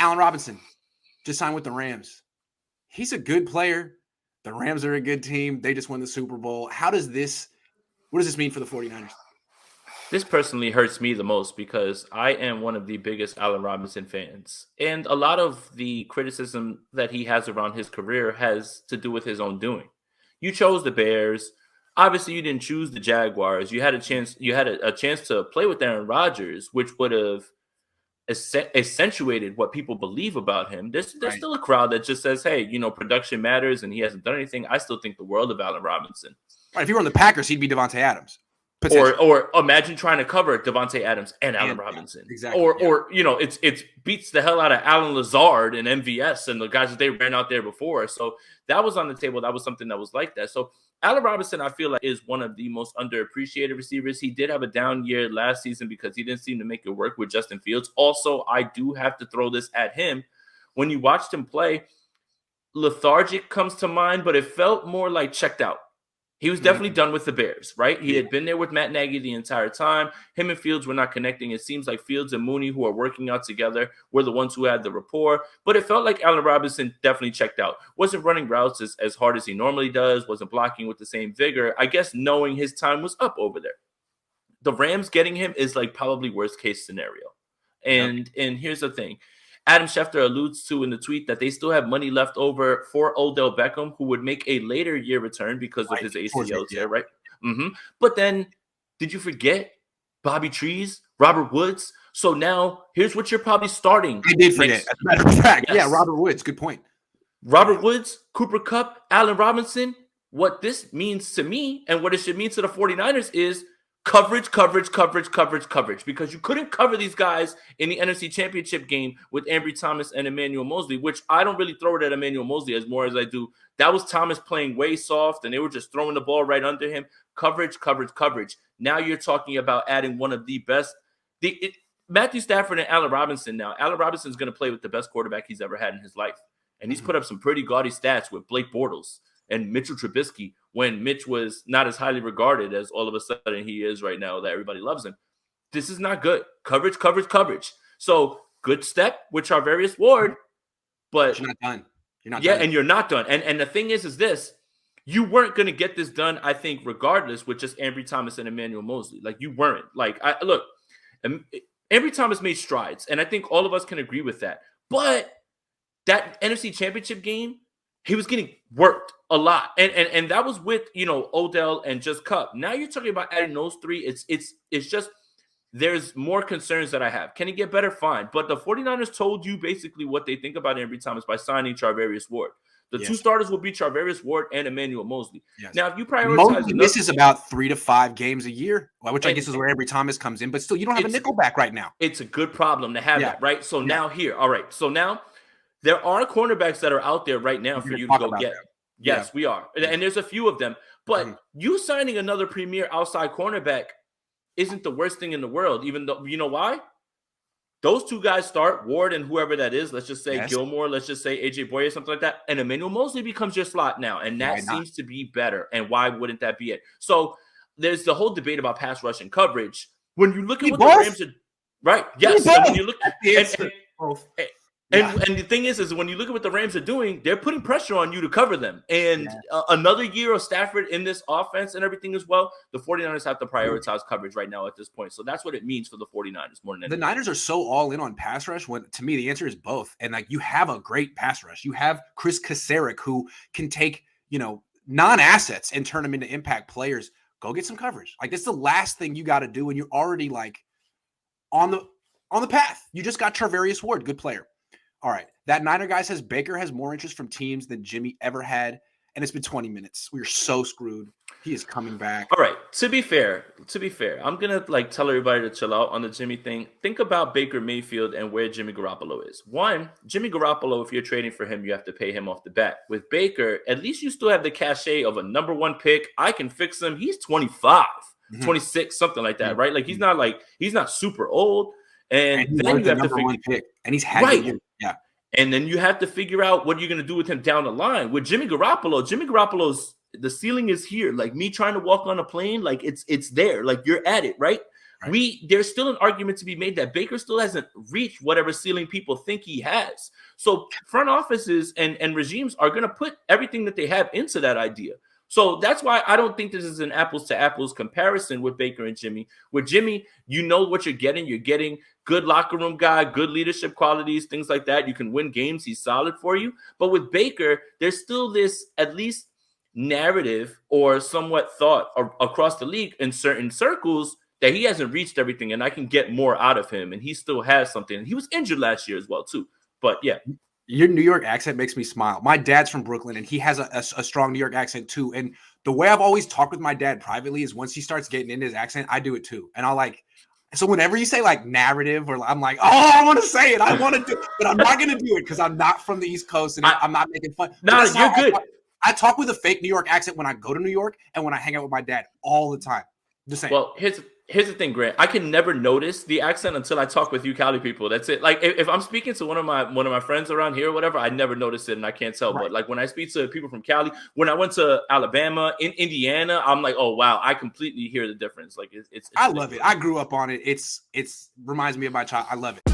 Allen Robinson just signed with the Rams. He's a good player. The Rams are a good team. They just won the Super Bowl. What does this mean for the 49ers? This personally hurts me the most because I am one of the biggest Allen Robinson fans. And a lot of the criticism that he has around his career has to do with his own doing. You chose the Bears. Obviously, you didn't choose the Jaguars. You had a chance to play with Aaron Rodgers, which would have accentuated what people believe about him. There's still a crowd that just says, hey, production matters and he hasn't done anything. I still think the world of Allen Robinson. Right, if he were on the Packers, he'd be Devontae Adams. Or imagine trying to cover Devontae Adams and Allen Robinson. Exactly. Or it beats the hell out of Alan Lazard and MVS and the guys that they ran out there before. So that was on the table. That was something that was like that. So Allen Robinson, I feel like, is one of the most underappreciated receivers. He did have a down year last season because he didn't seem to make it work with Justin Fields. Also, I do have to throw this at him. When you watched him play, lethargic comes to mind, but it felt more like checked out. He was definitely done with the Bears, right? He had been there with Matt Nagy the entire time. Him and Fields were not connecting. It seems like Fields and Mooney, who are working out together, were the ones who had the rapport. But it felt like Allen Robinson definitely checked out. Wasn't running routes as hard as he normally does. Wasn't blocking with the same vigor. I guess knowing his time was up over there. The Rams getting him is like probably worst case scenario. And here's the thing. Adam Schefter alludes to in the tweet that they still have money left over for Odell Beckham, who would make a later year return because of his ACL tear, right? But then, did you forget Bobby Trees, Robert Woods? So now, here's what you're probably starting. I did forget. As a matter of fact, yes. Yeah, Robert Woods. Good point. Robert Woods, Cooper Kupp, Allen Robinson. What this means to me and what it should mean to the 49ers is coverage, because you couldn't cover these guys in the NFC Championship game with Ambry Thomas and Emmanuel Mosley, which I don't really throw it at Emmanuel Mosley as more as I do. That was Thomas playing way soft, and they were just throwing the ball right under him. Coverage. Now you're talking about adding one of the best. Matthew Stafford and Allen Robinson now. Allen Robinson's going to play with the best quarterback he's ever had in his life, and he's put up some pretty gaudy stats with Blake Bortles and Mitchell Trubisky when Mitch was not as highly regarded as all of a sudden he is right now that everybody loves him. This is not good. Coverage. So good step with Charvarius Ward, but you're not done. And you're not done. And the thing is this, you weren't going to get this done, I think, regardless with just Ambry Thomas and Emmanuel Mosley. Like, you weren't. Like, look, Ambry Thomas made strides, and I think all of us can agree with that. But that NFC Championship game, he was getting worked a lot. And that was with, Odell and just Kupp. Now you're talking about adding those three. It's just there's more concerns that I have. Can he get better? Fine. But the 49ers told you basically what they think about Ambry Thomas by signing Charvarius Ward. The two starters will be Charvarius Ward and Emmanuel Mosley. Yes. Now, if you prioritize this is about 3 to 5 games a year, which I guess is where Ambry Thomas comes in. But still, you don't have a nickelback right now. It's a good problem to have that, right? So now here, all right. So now there are cornerbacks that are out there right now for you to go get. Yes, we are. And there's a few of them. But you signing another premier outside cornerback isn't the worst thing in the world, even though, you know why? Those two guys start, Ward and whoever that is, let's just say Gilmore, let's just say AJ Boye, something like that, and Emmanuel Mosley becomes your slot now, and that seems to be better. And why wouldn't that be it? So there's the whole debate about pass rush and coverage. When you look at what the Rams are, right? Yes. And when you look at And the thing is when you look at what the Rams are doing, they're putting pressure on you to cover them. And another year of Stafford in this offense and everything as well, the 49ers have to prioritize coverage right now at this point. So that's what it means for the 49ers more than anything. The Niners are so all in on pass rush when, to me, the answer is both. And like, you have a great pass rush. You have Chris Kasarik, who can take, non-assets and turn them into impact players. Go get some coverage. Like, that's the last thing you got to do when you're already like on the path. You just got Charvarius Ward, good player. All right, that Niner guy says Baker has more interest from teams than Jimmy ever had, and it's been 20 minutes. We're so screwed. He is coming back. All right, to be fair, I'm going to tell everybody to chill out on the Jimmy thing. Think about Baker Mayfield and where Jimmy Garoppolo is. One, Jimmy Garoppolo, if you're trading for him, you have to pay him off the bat. With Baker, at least you still have the cachet of a number one pick. I can fix him. He's 25, 26, something like that, right? Like, he's not super old. And then you have to figure pick, and he's had Yeah. And then you have to figure out what you're going to do with him down the line. With Jimmy Garoppolo's the ceiling is here. Like me trying to walk on a plane, like it's there. Like you're at it, right? There's still an argument to be made that Baker still hasn't reached whatever ceiling people think he has. So front offices and regimes are going to put everything that they have into that idea. So that's why I don't think this is an apples to apples comparison with Baker and Jimmy. With Jimmy, you know what you're getting. You're getting good locker room guy, good leadership qualities, things like that. You can win games. He's solid for you. But with Baker, there's still this at least narrative or somewhat thought across the league in certain circles that he hasn't reached everything and I can get more out of him. And he still has something. And he was injured last year as well, too. But yeah. Your New York accent makes me smile. My dad's from Brooklyn, and he has a strong New York accent, too. And the way I've always talked with my dad privately is once he starts getting into his accent, I do it, too. And I'll like – so whenever you say, like, narrative or I'm like, oh, I want to say it. I want to do it. But I'm not going to do it because I'm not from the East Coast, and I'm not making fun. No, you're good. I talk with a fake New York accent when I go to New York and when I hang out with my dad all the time. The same. Well, here's the thing, Grant. I can never notice the accent until I talk with you Cali people. That's it. Like if I'm speaking to one of my friends around here or whatever, I never notice it and I can't tell. Right. But like when I speak to people from Cali, when I went to Alabama, in Indiana, I'm like, oh wow, I completely hear the difference. Like it's I love it. I grew up on it. It's reminds me of my child. I love it.